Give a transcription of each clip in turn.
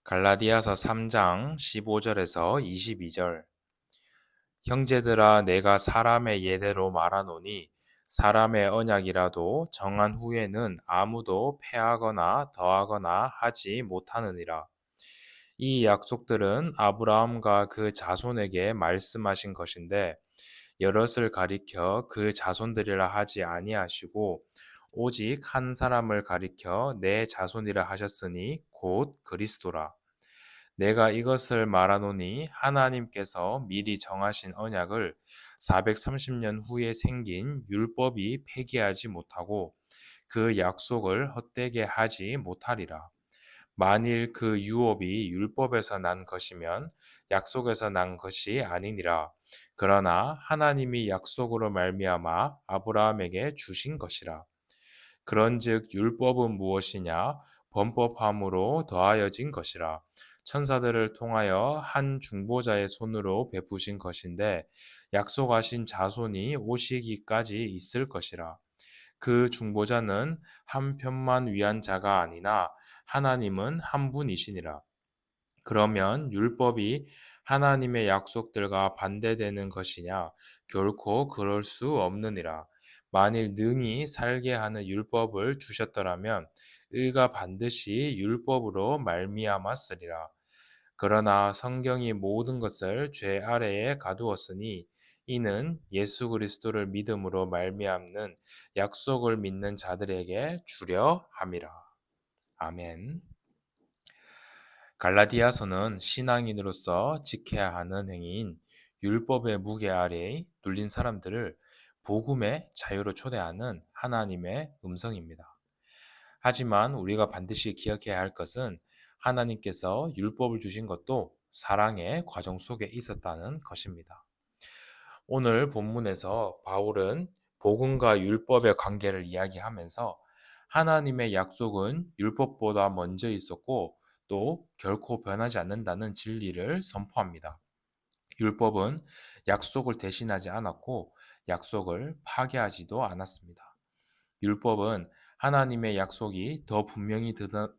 갈라디아서 3장 15절에서 22절. 형제들아, 내가 사람의 예대로 말하노니 사람의 언약이라도 정한 후에는 아무도 패하거나 더하거나 하지 못하느니라. 이 약속들은 아브라함과 그 자손에게 말씀하신 것인데 여럿을 가리켜 그 자손들이라 하지 아니하시고 오직 한 사람을 가리켜 내 자손이라 하셨으니 곧 그리스도라. 내가 이것을 말하노니 하나님께서 미리 정하신 언약을 430년 후에 생긴 율법이 폐기하지 못하고 그 약속을 헛되게 하지 못하리라. 만일 그 유업이 율법에서 난 것이면 약속에서 난 것이 아니니라. 그러나 하나님이 약속으로 말미암아 아브라함에게 주신 것이라. 그런즉 율법은 무엇이냐? 범법함으로 더하여진 것이라. 천사들을 통하여 한 중보자의 손으로 베푸신 것인데 약속하신 자손이 오시기까지 있을 것이라. 그 중보자는 한 편만 위한 자가 아니나 하나님은 한 분이시니라. 그러면 율법이 하나님의 약속들과 반대되는 것이냐? 결코 그럴 수 없느니라. 만일 능히 살게 하는 율법을 주셨더라면 의가 반드시 율법으로 말미암았으리라. 그러나 성경이 모든 것을 죄 아래에 가두었으니 이는 예수 그리스도를 믿음으로 말미암는 약속을 믿는 자들에게 주려 함이라. 아멘. 갈라디아서는 신앙인으로서 지켜야 하는 행위인 율법의 무게 아래에 눌린 사람들을 복음의 자유로 초대하는 하나님의 음성입니다. 하지만 우리가 반드시 기억해야 할 것은 하나님께서 율법을 주신 것도 사랑의 과정 속에 있었다는 것입니다. 오늘 본문에서 바울은 복음과 율법의 관계를 이야기하면서 하나님의 약속은 율법보다 먼저 있었고 또 결코 변하지 않는다는 진리를 선포합니다. 율법은 약속을 대신하지 않았고 약속을 파괴하지도 않았습니다. 율법은 하나님의 약속이 더 분명히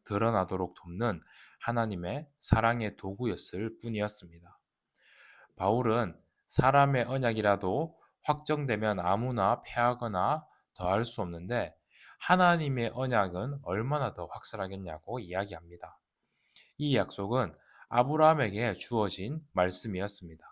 드러나도록 돕는 하나님의 사랑의 도구였을 뿐이었습니다. 바울은 사람의 언약이라도 확정되면 아무나 폐하거나 더할 수 없는데 하나님의 언약은 얼마나 더 확실하겠냐고 이야기합니다. 이 약속은 아브라함에게 주어진 말씀이었습니다.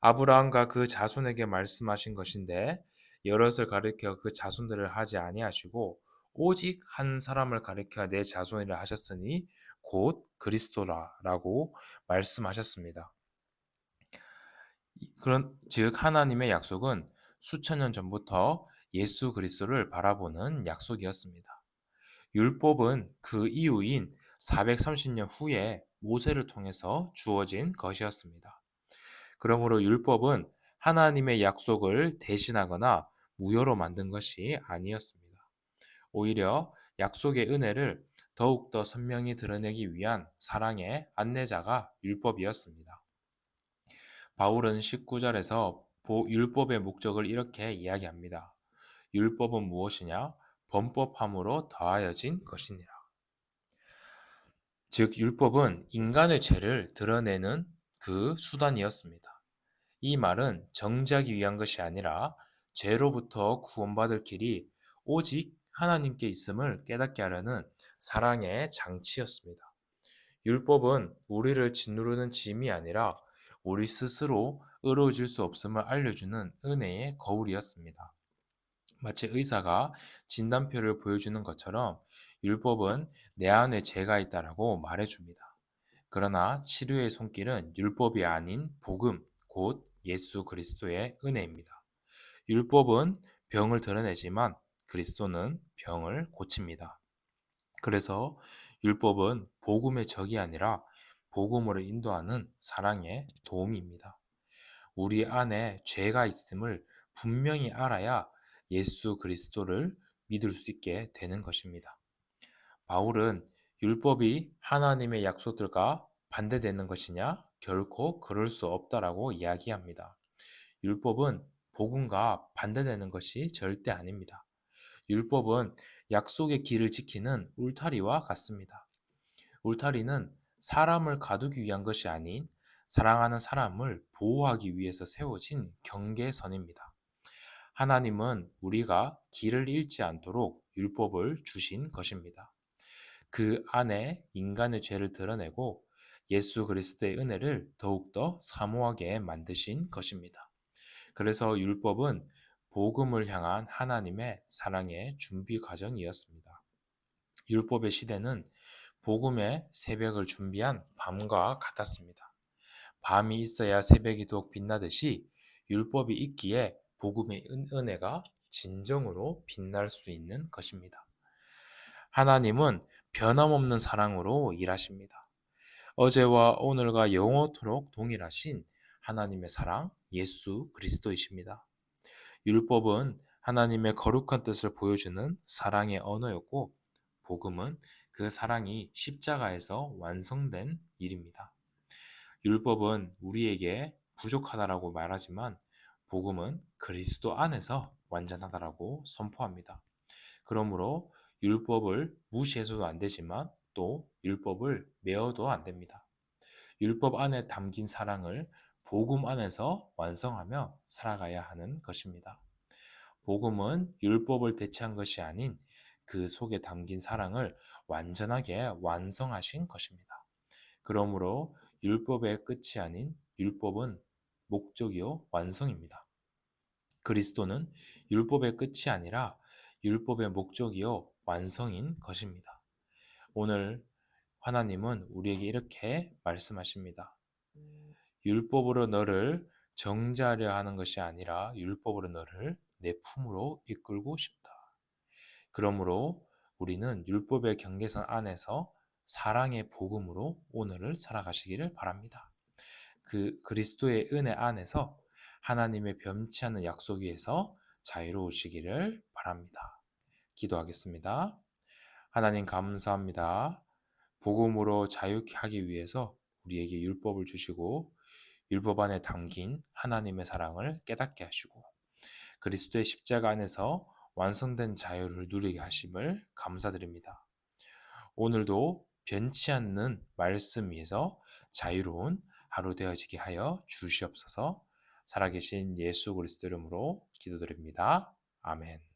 아브라함과 그 자손에게 말씀하신 것인데 여럿을 가리켜 그 자손들을 하지 아니하시고 오직 한 사람을 가리켜 내 자손이라 하셨으니 곧 그리스도라라고 말씀하셨습니다. 그런 즉 하나님의 약속은 수천 년 전부터 예수 그리스도를 바라보는 약속이었습니다. 율법은 그 이후인 430년 후에 모세를 통해서 주어진 것이었습니다. 그러므로 율법은 하나님의 약속을 대신하거나 무효로 만든 것이 아니었습니다. 오히려 약속의 은혜를 더욱더 선명히 드러내기 위한 사랑의 안내자가 율법이었습니다. 바울은 19절에서 율법의 목적을 이렇게 이야기합니다. 율법은 무엇이냐? 범법함으로 더하여진 것이니라. 즉, 율법은 인간의 죄를 드러내는 그 수단이었습니다. 이 말은 정죄하기 위한 것이 아니라 죄로부터 구원받을 길이 오직 하나님께 있음을 깨닫게 하려는 사랑의 장치였습니다. 율법은 우리를 짓누르는 짐이 아니라 우리 스스로 의로워질 수 없음을 알려주는 은혜의 거울이었습니다. 마치 의사가 진단표를 보여주는 것처럼 율법은 내 안에 죄가 있다라고 말해줍니다. 그러나 치료의 손길은 율법이 아닌 복음, 곧 예수 그리스도의 은혜입니다. 율법은 병을 드러내지만 그리스도는 병을 고칩니다. 그래서 율법은 복음의 적이 아니라 복음으로 인도하는 사랑의 도움입니다. 우리 안에 죄가 있음을 분명히 알아야 예수 그리스도를 믿을 수 있게 되는 것입니다. 바울은 율법이 하나님의 약속들과 반대되는 것이냐? 결코 그럴 수 없다라고 이야기합니다. 율법은 복음과 반대되는 것이 절대 아닙니다. 율법은 약속의 길을 지키는 울타리와 같습니다. 울타리는 사람을 가두기 위한 것이 아닌 사랑하는 사람을 보호하기 위해서 세워진 경계선입니다. 하나님은 우리가 길을 잃지 않도록 율법을 주신 것입니다. 그 안에 인간의 죄를 드러내고 예수 그리스도의 은혜를 더욱더 사모하게 만드신 것입니다. 그래서 율법은 복음을 향한 하나님의 사랑의 준비 과정이었습니다. 율법의 시대는 복음의 새벽을 준비한 밤과 같았습니다. 밤이 있어야 새벽이 더욱 빛나듯이 율법이 있기에 복음의 은혜가 진정으로 빛날 수 있는 것입니다. 하나님은 변함없는 사랑으로 일하십니다. 어제와 오늘과 영원토록 동일하신 하나님의 사랑, 예수 그리스도이십니다. 율법은 하나님의 거룩한 뜻을 보여주는 사랑의 언어였고, 복음은 그 사랑이 십자가에서 완성된 일입니다. 율법은 우리에게 부족하다라고 말하지만, 복음은 그리스도 안에서 완전하다라고 선포합니다. 그러므로 율법을 무시해서도 안 되지만 또 율법을 메어도 안 됩니다. 율법 안에 담긴 사랑을 복음 안에서 완성하며 살아가야 하는 것입니다. 복음은 율법을 대체한 것이 아닌 그 속에 담긴 사랑을 완전하게 완성하신 것입니다. 그러므로 율법의 끝이 아닌 율법은 목적이요 완성입니다. 그리스도는 율법의 끝이 아니라 율법의 목적이요 완성인 것입니다. 오늘 하나님은 우리에게 이렇게 말씀하십니다. 율법으로 너를 정죄하려 하는 것이 아니라 율법으로 너를 내 품으로 이끌고 싶다. 그러므로 우리는 율법의 경계선 안에서 사랑의 복음으로 오늘을 살아가시기를 바랍니다. 그 그리스도의 은혜 안에서 하나님의 변치 않는 약속 위에서 자유로우시기를 바랍니다. 기도하겠습니다. 하나님 감사합니다. 복음으로 자유케 하기 위해서 우리에게 율법을 주시고 율법 안에 담긴 하나님의 사랑을 깨닫게 하시고 그리스도의 십자가 안에서 완성된 자유를 누리게 하심을 감사드립니다. 오늘도 변치 않는 말씀 위에서 자유로운 하루 되어지게 하여 주시옵소서. 살아계신 예수 그리스도 이름으로 기도드립니다. 아멘.